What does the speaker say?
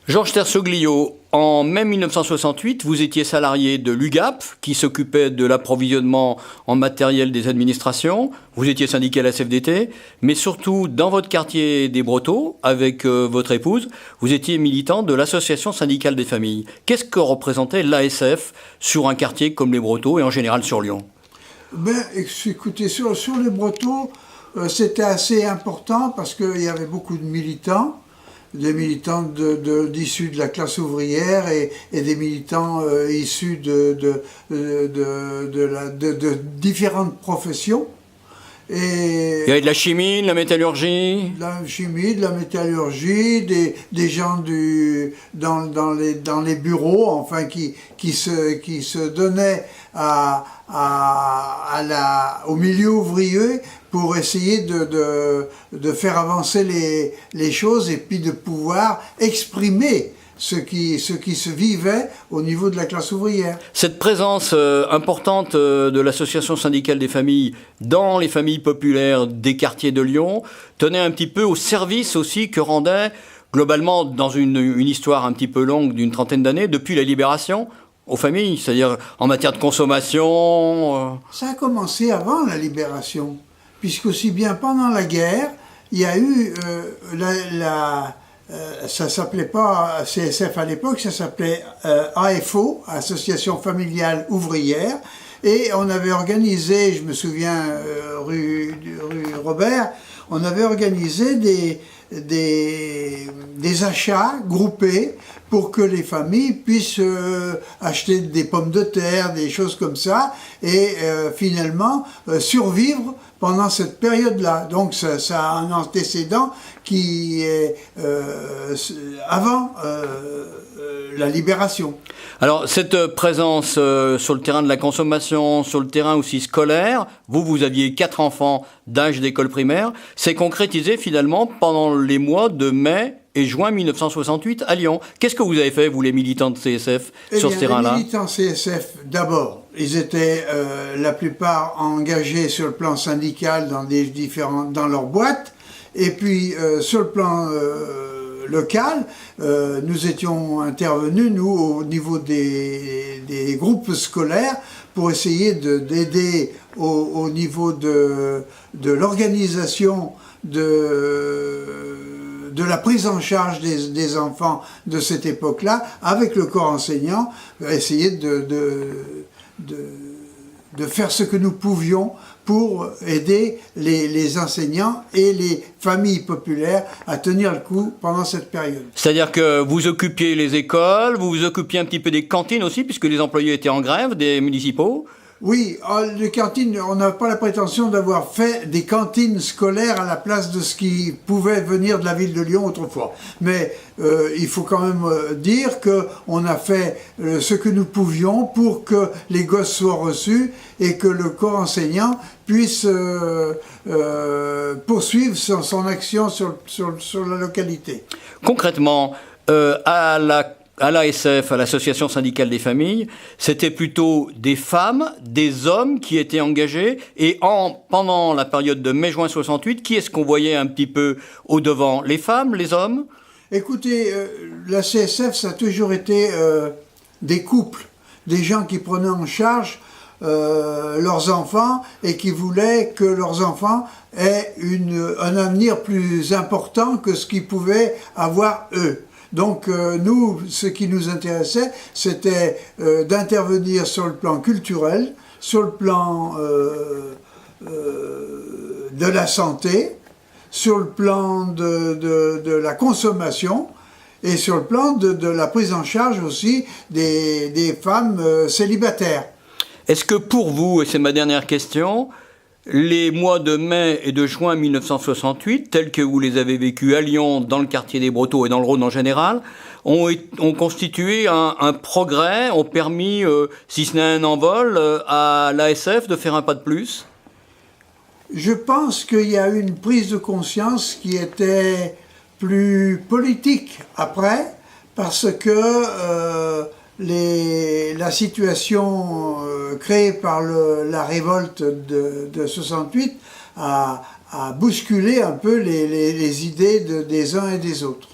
Georges Tersoglio, en mai 1968, vous étiez salarié de l'UGAP, qui s'occupait de l'approvisionnement en matériel des administrations. Vous étiez syndiqué à la CFDT, mais surtout dans votre quartier des Brotteaux, avec votre épouse, vous étiez militant de l'Association syndicale des familles. Qu'est-ce que représentait l'ASF sur un quartier comme les Brotteaux et en général sur Lyon? Écoutez, sur les Brotteaux, c'était assez important parce qu'il y avait beaucoup de militants. Des militants issus de la classe ouvrière et des militants issus de différentes professions. Et il y avait de la chimie, de la métallurgie. De la chimie, de la métallurgie, des gens dans les bureaux, enfin qui se donnaient au milieu ouvrier pour essayer de faire avancer les choses et puis de pouvoir exprimer ce qui se vivait au niveau de la classe ouvrière. Cette présence importante de l'association syndicale des familles dans les familles populaires des quartiers de Lyon tenait un petit peu au service aussi que rendait globalement dans une histoire un petit peu longue d'une trentaine d'années depuis la libération aux familles, c'est-à-dire en matière de consommation. Ça a commencé avant la libération, puisqu'aussi bien pendant la guerre, il y a eu ça s'appelait pas CSF à l'époque, ça s'appelait AFO, Association familiale ouvrière, et on avait organisé, je me souviens, rue Robert, on avait organisé des achats groupés pour que les familles puissent acheter des pommes de terre, des choses comme ça, et finalement survivre pendant cette période-là. Donc ça a un antécédent qui est avant la libération. Alors cette présence sur le terrain de la consommation, sur le terrain aussi scolaire, vous aviez 4 enfants d'âge d'école primaire, s'est concrétisé finalement pendant les mois de mai et juin 1968 à Lyon. Qu'est-ce que vous avez fait, vous les militants de CSF, sur ce terrain-là? Les militants CSF, d'abord, ils étaient la plupart engagés sur le plan syndical dans leurs boîtes, et puis sur le plan local, nous étions intervenus, nous, au niveau des groupes scolaires, pour essayer d'aider au niveau de l'organisation de la prise en charge des enfants de cette époque-là, avec le corps enseignant, essayer de faire ce que nous pouvions pour aider les enseignants et les familles populaires à tenir le coup pendant cette période. C'est-à-dire que vous occupiez les écoles, vous vous occupiez un petit peu des cantines aussi, puisque les employés étaient en grève, des municipaux? Oui, les cantines, on n'a pas la prétention d'avoir fait des cantines scolaires à la place de ce qui pouvait venir de la ville de Lyon autrefois. Mais il faut quand même dire qu'on a fait ce que nous pouvions pour que les gosses soient reçus et que le corps enseignant puisse poursuivre son action sur la localité. Concrètement, à l'ASF, à l'Association syndicale des familles, c'était plutôt des femmes, des hommes qui étaient engagés. Et pendant la période de mai-juin 68, qui est-ce qu'on voyait un petit peu au devant? Les femmes, les hommes? Écoutez, la CSF, ça a toujours été des couples, des gens qui prenaient en charge leurs enfants et qui voulaient que leurs enfants aient un avenir plus important que ce qu'ils pouvaient avoir eux. Donc nous, ce qui nous intéressait, c'était d'intervenir sur le plan culturel, sur le plan de la santé, sur le plan de la consommation et sur le plan de la prise en charge aussi des femmes célibataires. Est-ce que pour vous, et c'est ma dernière question, les mois de mai et de juin 1968, tels que vous les avez vécus à Lyon, dans le quartier des Brotteaux et dans le Rhône en général, ont constitué un progrès, ont permis, si ce n'est un envol, à l'ASF de faire un pas de plus? Je pense qu'il y a eu une prise de conscience qui était plus politique après, parce que la situation créée par la révolte de 68 a bousculé un peu les idées des uns et des autres.